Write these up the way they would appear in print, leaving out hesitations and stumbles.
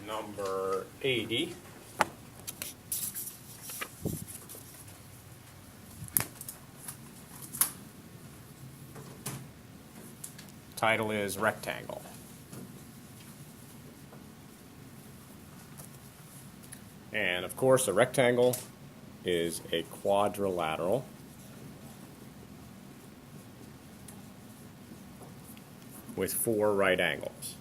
number 80. Title is Rectangle. And of course, a rectangle is a quadrilateral with 4 right angles.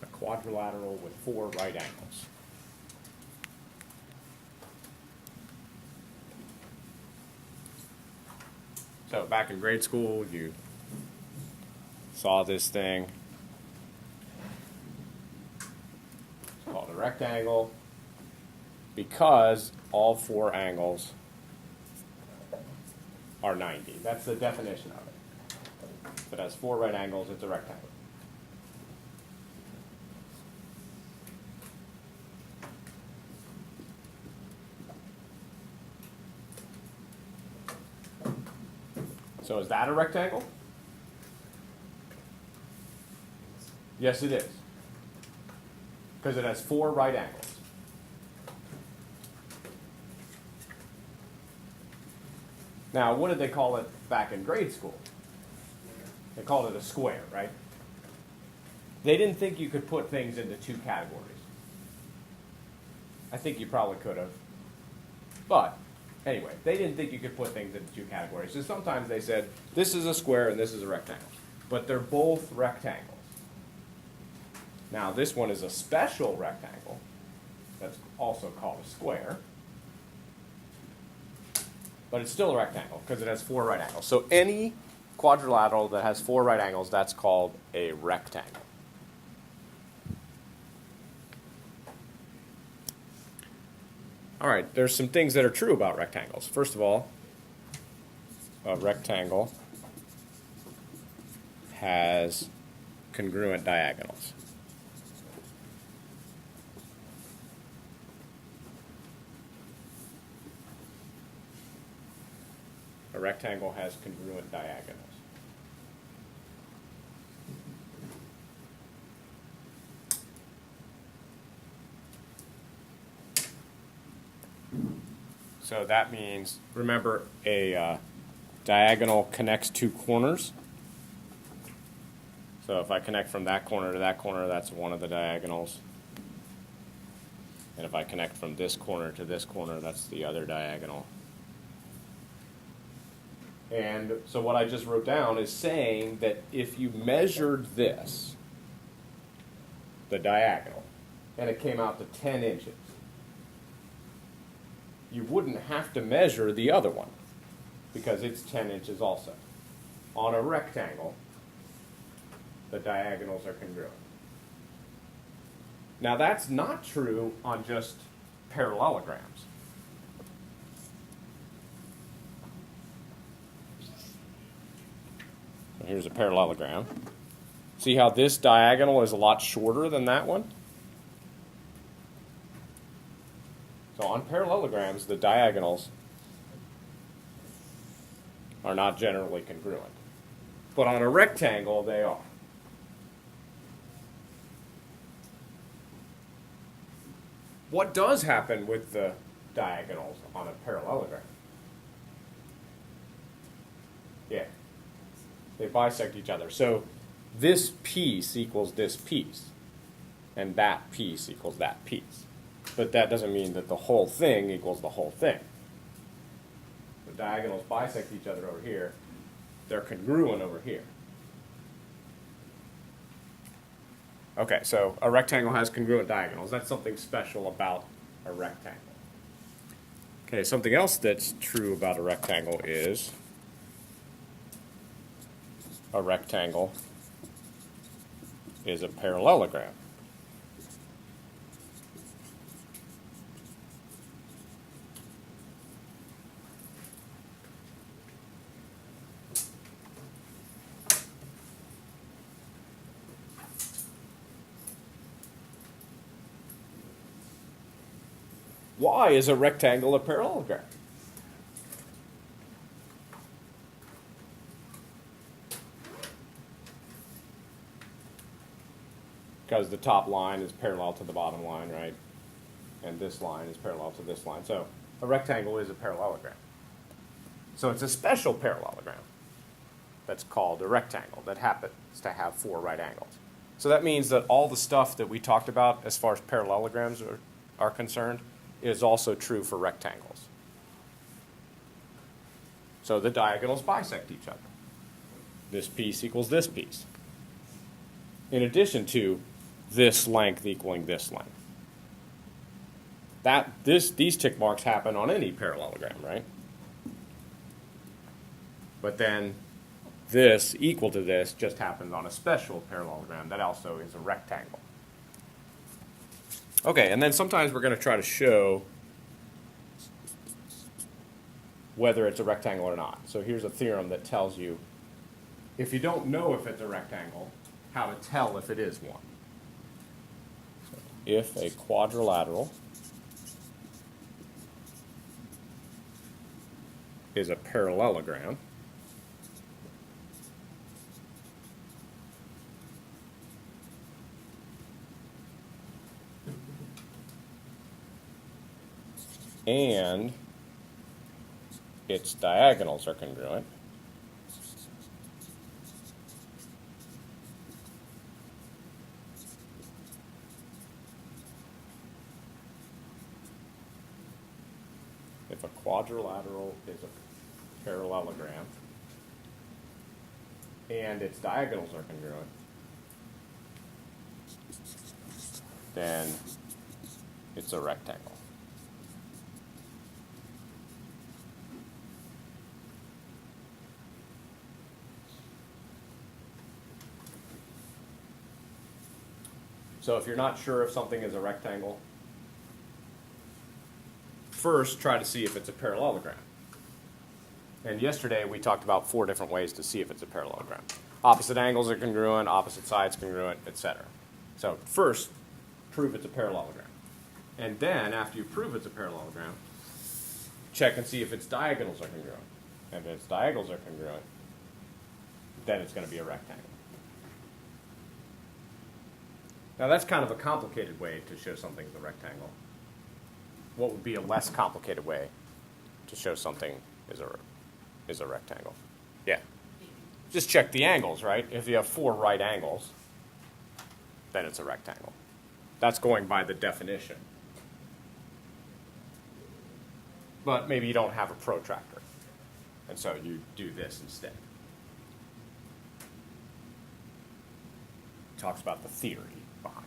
A quadrilateral with 4 right angles. So back in grade school, you saw this thing. It's called a rectangle because all 4 angles are 90. That's the definition of it. If it has 4 right angles, it's a rectangle. So is that a rectangle? Yes, it is. Because it has 4 right angles. Now, what did they call it back in grade school? They called it a square, right? They didn't think you could put things into 2 categories. I think you probably could have. But anyway, they didn't think you could put things into 2 categories. So sometimes they said, this is a square and this is a rectangle. But they're both rectangles. Now, this one is a special rectangle. That's also called a square. But it's still a rectangle because it has 4 right angles. So any quadrilateral that has 4 right angles, that's called a rectangle. All right, there's some things that are true about rectangles. First of all, a rectangle has congruent diagonals. A rectangle has congruent diagonals. So that means, remember, a diagonal connects 2 corners. So if I connect from that corner to that corner, that's one of the diagonals. And if I connect from this corner to this corner, that's the other diagonal. And so what I just wrote down is saying that if you measured this, the diagonal, and it came out to 10 inches, you wouldn't have to measure the other one because it's 10 inches also. On a rectangle, the diagonals are congruent. Now that's not true on just parallelograms. So here's a parallelogram. See how this diagonal is a lot shorter than that one? So on parallelograms, the diagonals are not generally congruent. But on a rectangle, they are. What does happen with the diagonals on a parallelogram? Yeah, they bisect each other. So this piece equals this piece, and that piece equals that piece. But that doesn't mean that the whole thing equals the whole thing. The diagonals bisect each other over here. They're congruent over here. Okay, so a rectangle has congruent diagonals. That's something special about a rectangle. Okay, something else that's true about a rectangle is a rectangle is a parallelogram. Why is a rectangle a parallelogram? because the top line is parallel to the bottom line, right? And this line is parallel to this line. So a rectangle is a parallelogram. So it's a special parallelogram that's called a rectangle that happens to have 4 right angles. So that means that all the stuff that we talked about as far as parallelograms are concerned is also true for rectangles. So the diagonals bisect each other. This piece equals this piece. In addition to this length equaling this length. These tick marks happen on any parallelogram, right? But then this equal to this just happens on a special parallelogram that also is a rectangle. Okay, and then sometimes we're going to try to show whether it's a rectangle or not. So here's a theorem that tells you if you don't know if it's a rectangle, how to tell if it is one. So if a quadrilateral is a parallelogram, and its diagonals are congruent, if a quadrilateral is a parallelogram and its diagonals are congruent, then it's a rectangle. So if you're not sure if something is a rectangle, first try to see if it's a parallelogram. And yesterday we talked about 4 different ways to see if it's a parallelogram. Opposite angles are congruent, opposite sides congruent, etc. So first, prove it's a parallelogram. And then, after you prove it's a parallelogram, check and see if its diagonals are congruent. And if its diagonals are congruent, then it's going to be a rectangle. Now that's kind of a complicated way to show something's a rectangle. What would be a less complicated way to show something is a rectangle? Yeah. Just check the angles, right? If you have 4 right angles, then it's a rectangle. That's going by the definition. But maybe you don't have a protractor, and so you do this instead. Talks about the theory behind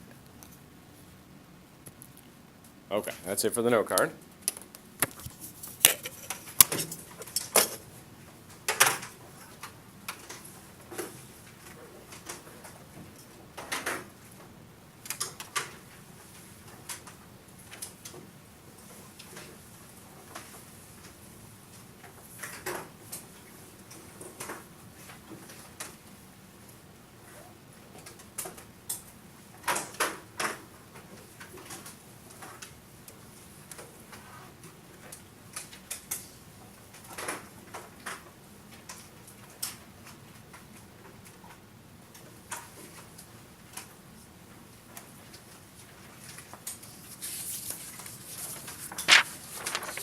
it. Okay, that's it for the note card.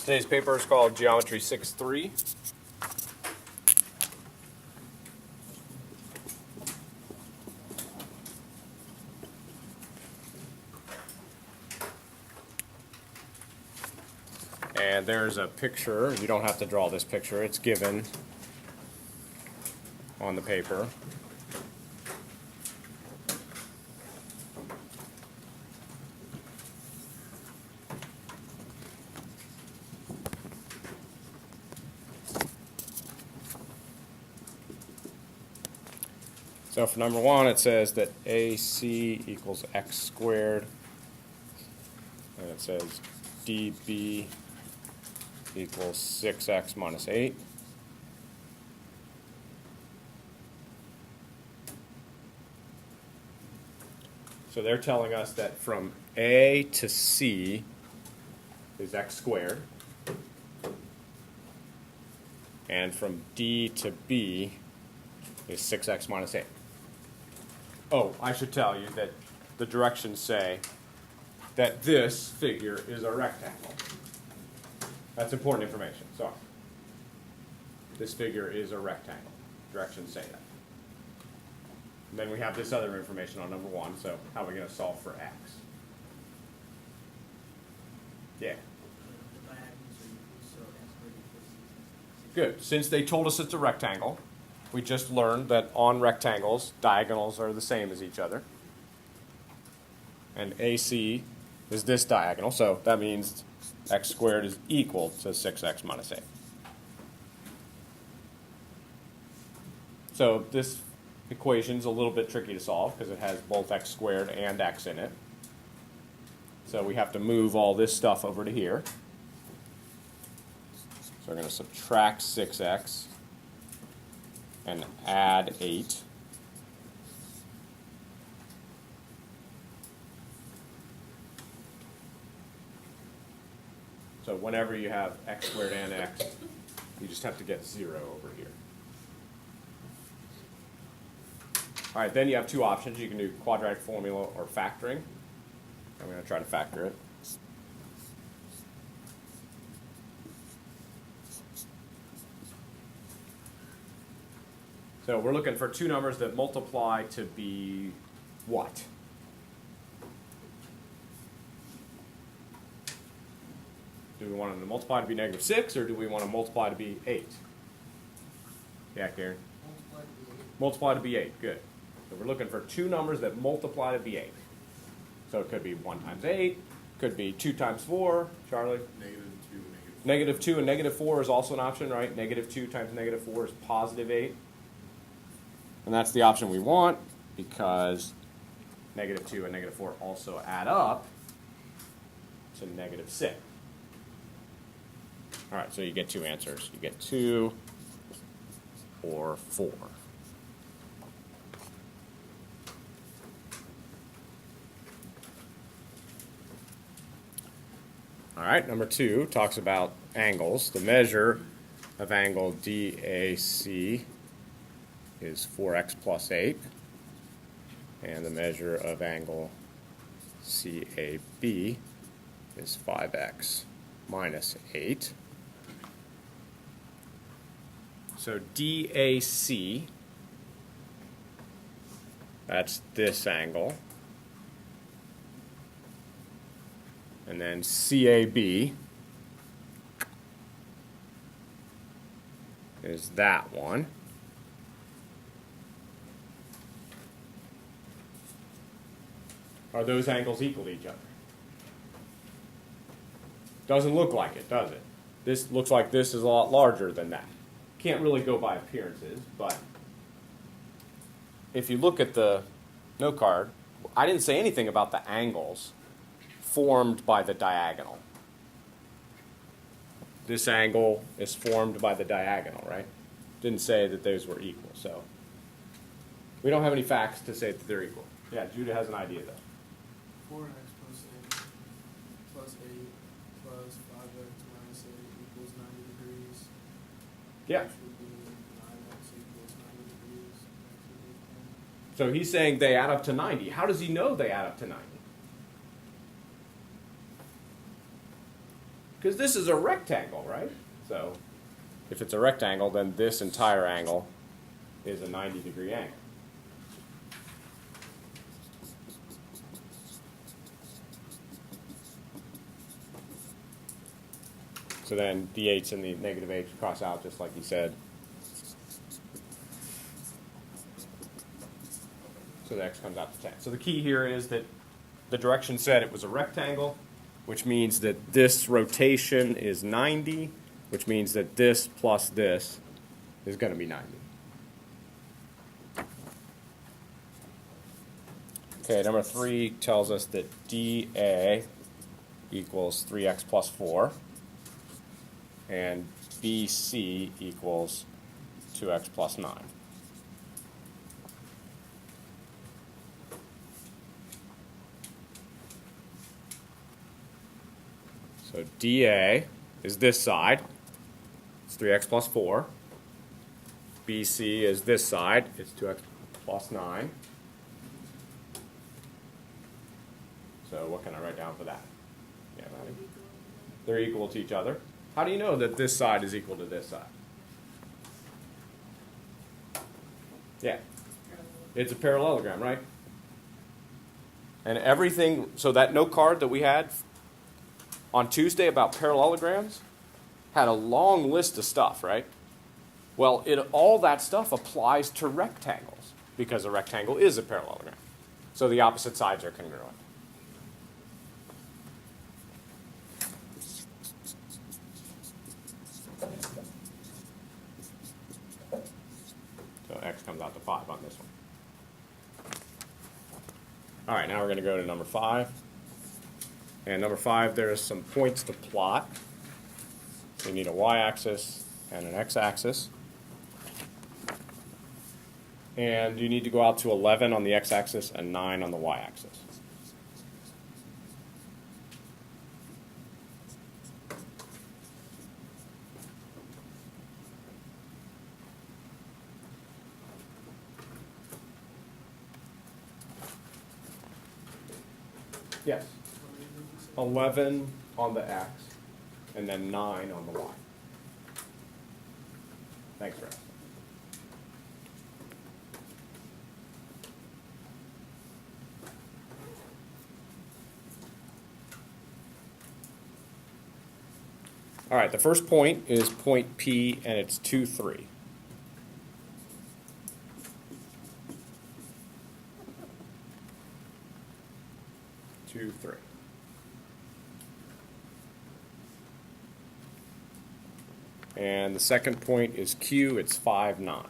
Today's paper is called Geometry 6-3. And there's a picture. You don't have to draw this picture. It's given on the paper. So for number 1, it says that AC equals x squared, and it says DB equals 6x minus 8. So they're telling us that from A to C is x squared, and from D to B is 6x minus 8. Oh, I should tell you that the directions say that this figure is a rectangle. That's important information. Sorry. This figure is a rectangle. Directions say that. And then we have this other information on number 1, so how are we going to solve for x? Yeah. Good. Since they told us it's a rectangle, we just learned that on rectangles, diagonals are the same as each other. And AC is this diagonal, so that means x squared is equal to 6x minus 8. So this equation is a little bit tricky to solve because it has both x squared and x in it. So we have to move all this stuff over to here. So we're going to subtract 6x and add 8. So whenever you have x squared and x, you just have to get 0 over here. All right, then you have two options. You can do quadratic formula or factoring. I'm going to try to factor it. So we're looking for two numbers that multiply to be what? Do we want them to multiply to be -6, or do we want to multiply to be 8? Yeah, Karen? Multiply to be 8, good. So we're looking for two numbers that multiply to be 8. So it could be 1 times 8, could be 2 times 4. Charlie? -2 and -4 is also an option, right? -2 times -4 is +8. And that's the option we want because -2 and -4 also add up to -6. All right, so you get two answers. You get 2 or 4. All right, number 2 talks about angles. The measure of angle DAC is 4x plus 8, and the measure of angle CAB is 5x minus 8. So DAC, that's this angle. And then CAB is that one. Are those angles equal to each other? Doesn't look like it, does it? This looks like this is a lot larger than that. Can't really go by appearances, but if you look at the note card, I didn't say anything about the angles formed by the diagonal. This angle is formed by the diagonal, right? Didn't say that those were equal, so we don't have any facts to say that they're equal. Yeah, Judah has an idea though. 4x plus 8 plus 8 plus 5x minus 8 equals 90 degrees. Yeah. Which would be 9x equals 90 degrees. So he's saying they add up to 90. How does he know they add up to 90? Because this is a rectangle, right? So if it's a rectangle, then this entire angle is a 90-degree angle. So then the 8's and the -8 cross out just like he said. So the x comes out to 10. So the key here is that the direction said it was a rectangle, which means that this rotation is 90, which means that this plus this is going to be 90. Okay, number 3 tells us that DA equals 3x plus 4, and BC equals 2x plus 9. So DA is this side, it's 3x plus 4. BC is this side, it's 2x plus 9. So what can I write down for that? Yeah, Maddie? They're equal to each other. How do you know that this side is equal to this side? Yeah. It's a parallelogram, right? And everything, so that note card that we had on Tuesday about parallelograms had a long list of stuff, right? Well, all that stuff applies to rectangles because a rectangle is a parallelogram. So the opposite sides are congruent. So x comes out to 5 on this one. All right, now we're going to go to number 5. And number 5, there's some points to plot. So you need a y-axis and an x-axis. And you need to go out to 11 on the x-axis and 9 on the y-axis. Yes. 11 on the x, and then 9 on the y. Thanks, Rex. All right, the first point is point P, and it's 2, 3. And the second point is Q, it's 5, 9.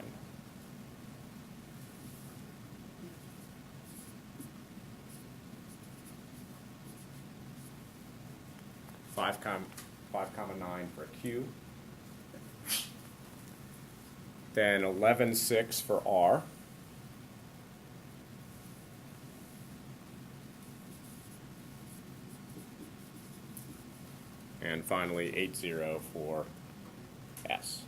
Five comma 9 for Q. Then 11, 6 for R. And finally 8, 0 for S.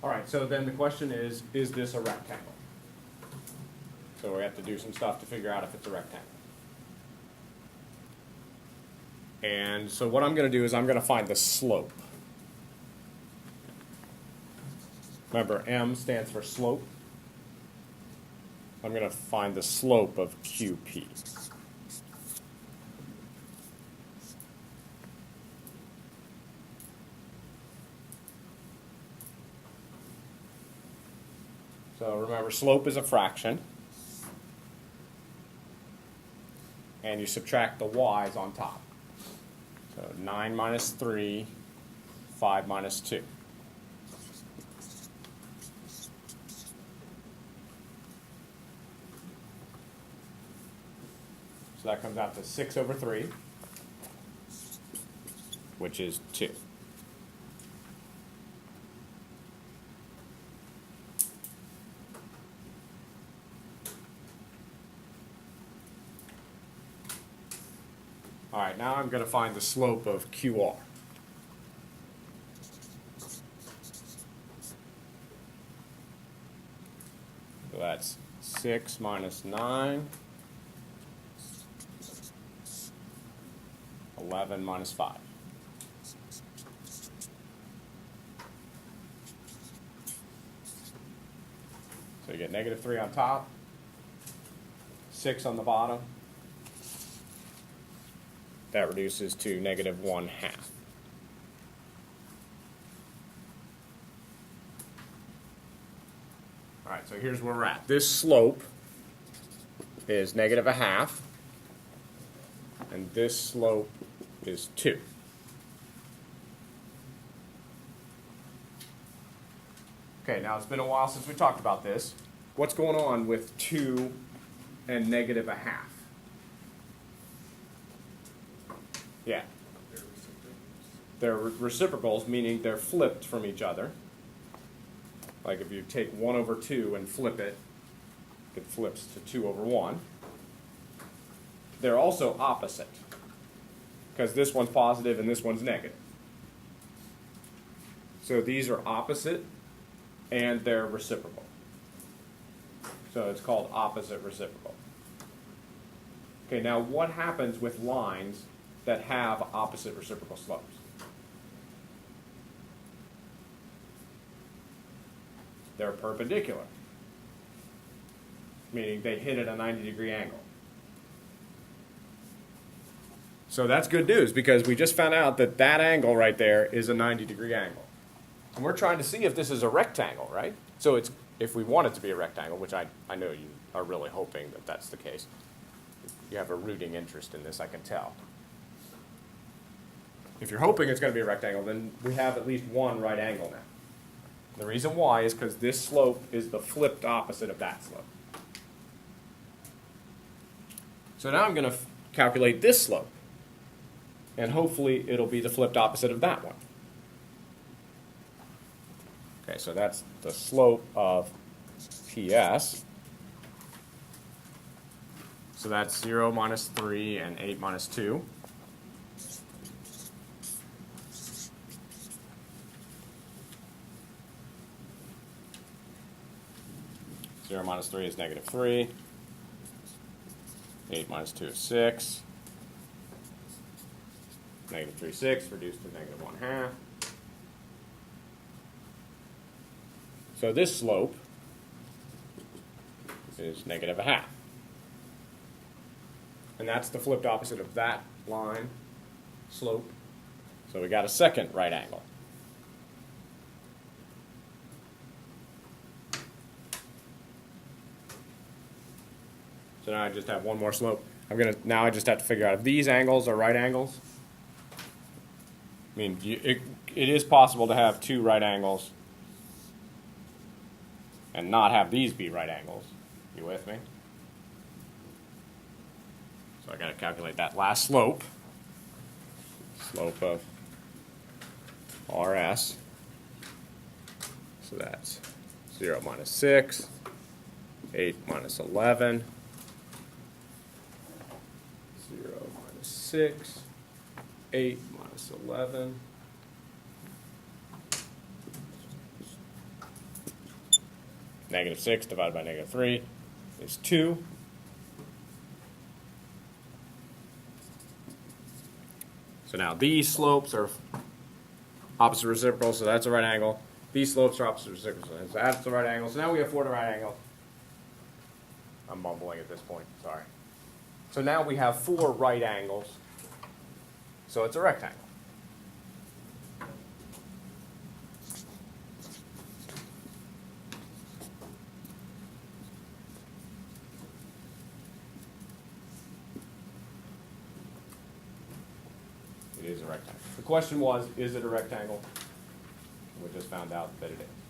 All right, so then the question is this a rectangle? So we have to do some stuff to figure out if it's a rectangle. And so what I'm going to do is I'm going to find the slope. Remember, M stands for slope. I'm going to find the slope of QP. So remember, slope is a fraction. And you subtract the y's on top. So 9 minus 3, 5 minus 2. So that comes out to 6 over 3, which is 2. All right, now I'm going to find the slope of QR. So that's 6 minus 9, 11 minus 5. So you get negative 3 on top, 6 on the bottom. That reduces to negative 1/2. All right, so here's where we're at. This slope is negative 1/2, and this slope is 2. Okay, now it's been a while since we talked about this. What's going on with 2 and negative a half? Yeah. They're reciprocals, meaning they're flipped from each other. Like if you take 1 over 2 and flip it, it flips to 2 over 1. They're also opposite, because this one's positive and this one's negative. So these are opposite, and they're reciprocal. So it's called opposite reciprocal. Okay, now what happens with lines that have opposite reciprocal slopes? They're perpendicular, meaning they hit at a 90-degree angle. So that's good news, because we just found out that that angle right there is a 90-degree angle. And we're trying to see if this is a rectangle, right? So it's, if we want it to be a rectangle, which I know you are really hoping that that's the case. You have a rooting interest in this, I can tell. If you're hoping it's going to be a rectangle, then we have at least one right angle now. The reason why is because this slope is the flipped opposite of that slope. So now I'm going to calculate this slope. And hopefully it'll be the flipped opposite of that one. Okay, so that's the slope of PS. So that's 0 minus 3 and 8 minus 2. Zero minus 3 is negative 3. 8 minus 2 is 6. Negative 3, 6, reduced to negative 1/2. So this slope is negative 1/2. And that's the flipped opposite of that line slope. So we got a second right angle. So now I just have one more slope. Now I just have to figure out if these angles are right angles. I mean, it is possible to have 2 right angles and not have these be right angles. You with me? So I got to calculate that last slope. Slope of RS. So that's 0 minus 6, 8 minus 11, 0 minus 6, 8 minus 11. Negative 6 divided by negative 3 is 2. So now these slopes are opposite reciprocal, so that's a right angle. These slopes are opposite reciprocal, so that's the right angle. So now we have 4 right angles. I'm mumbling at this point, sorry. So now we have 4 right angles, so it's a rectangle. It is a rectangle. The question was, is it a rectangle? We just found out that it is.